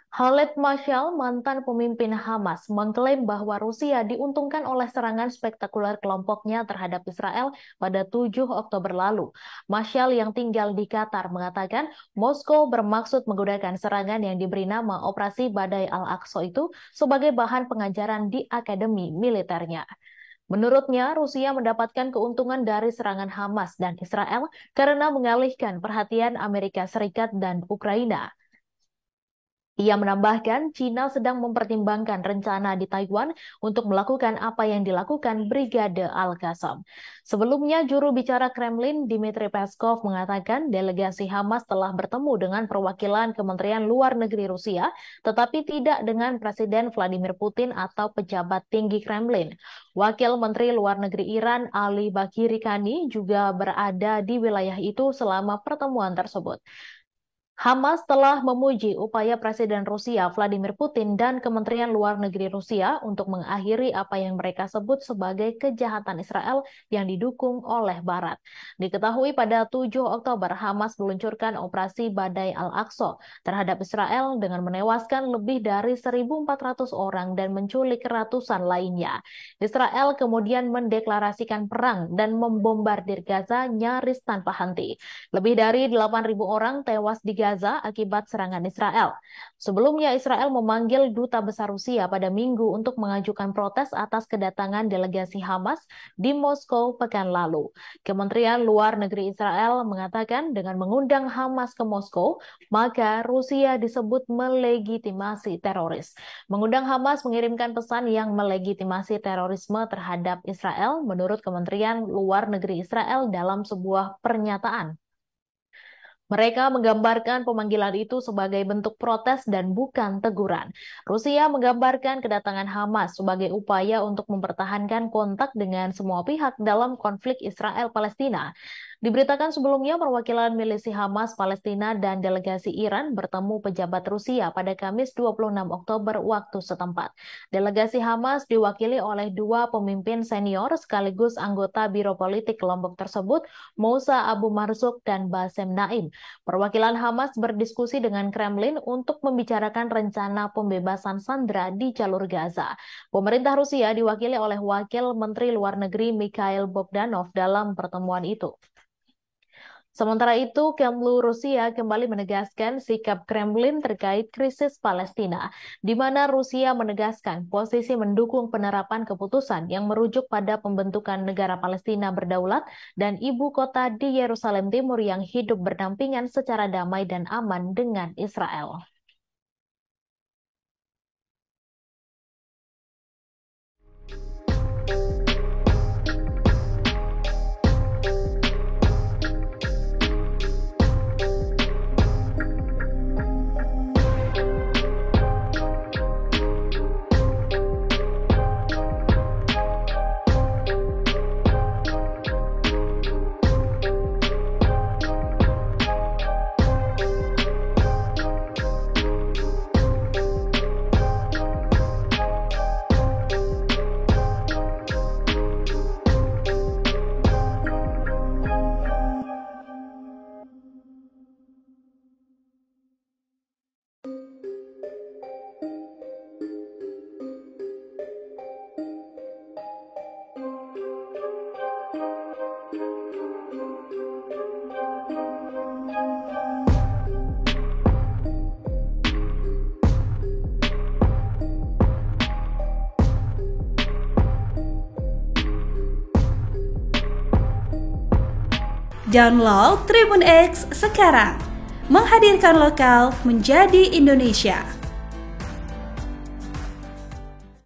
Khaled Maschal, mantan pemimpin Hamas, mengklaim bahwa Rusia diuntungkan oleh serangan spektakuler kelompoknya terhadap Israel pada 7 Oktober lalu. Maschal yang tinggal di Qatar mengatakan Moskow bermaksud menggunakan serangan yang diberi nama Operasi Badai Al-Aqsa itu sebagai bahan pengajaran di akademi militernya. Menurutnya, Rusia mendapatkan keuntungan dari serangan Hamas dan Israel karena mengalihkan perhatian Amerika Serikat dan Ukraina. Ia menambahkan, China sedang mempertimbangkan rencana di Taiwan untuk melakukan apa yang dilakukan Brigade Al-Qassam. Sebelumnya, juru bicara Kremlin Dmitry Peskov mengatakan delegasi Hamas telah bertemu dengan perwakilan Kementerian Luar Negeri Rusia, tetapi tidak dengan Presiden Vladimir Putin atau pejabat tinggi Kremlin. Wakil Menteri Luar Negeri Iran Ali Bagheri Kani juga berada di wilayah itu selama pertemuan tersebut. Hamas telah memuji upaya Presiden Rusia Vladimir Putin dan Kementerian Luar Negeri Rusia untuk mengakhiri apa yang mereka sebut sebagai kejahatan Israel yang didukung oleh Barat. Diketahui pada 7 Oktober, Hamas meluncurkan operasi Badai Al-Aqsa terhadap Israel dengan menewaskan lebih dari 1.400 orang dan menculik ratusan lainnya. Israel kemudian mendeklarasikan perang dan membombardir Gaza nyaris tanpa henti. Lebih dari 8.000 orang tewas di Gaza akibat serangan Israel. Sebelumnya, Israel memanggil duta besar Rusia pada Minggu untuk mengajukan protes atas kedatangan delegasi Hamas di Moskow pekan lalu. Kementerian Luar Negeri Israel mengatakan dengan mengundang Hamas ke Moskow, maka Rusia disebut melegitimasi teroris. Mengundang Hamas mengirimkan pesan yang melegitimasi terorisme terhadap Israel menurut Kementerian Luar Negeri Israel dalam sebuah pernyataan. Mereka menggambarkan pemanggilan itu sebagai bentuk protes dan bukan teguran. Rusia menggambarkan kedatangan Hamas sebagai upaya untuk mempertahankan kontak dengan semua pihak dalam konflik Israel-Palestina. Diberitakan sebelumnya perwakilan milisi Hamas Palestina dan delegasi Iran bertemu pejabat Rusia pada Kamis 26 Oktober waktu setempat. Delegasi Hamas diwakili oleh dua pemimpin senior sekaligus anggota Biro Politik kelompok tersebut, Moussa Abu Marzuk dan Bassem Naim. Perwakilan Hamas berdiskusi dengan Kremlin untuk membicarakan rencana pembebasan sandera di jalur Gaza. Pemerintah Rusia diwakili oleh Wakil Menteri Luar Negeri Mikhail Bogdanov dalam pertemuan itu. Sementara itu, Kemlu Rusia kembali menegaskan sikap Kremlin terkait krisis Palestina, di mana Rusia menegaskan posisi mendukung penerapan keputusan yang merujuk pada pembentukan negara Palestina berdaulat dan ibu kota di Yerusalem Timur yang hidup berdampingan secara damai dan aman dengan Israel. Download Tribun X sekarang, menghadirkan lokal menjadi Indonesia.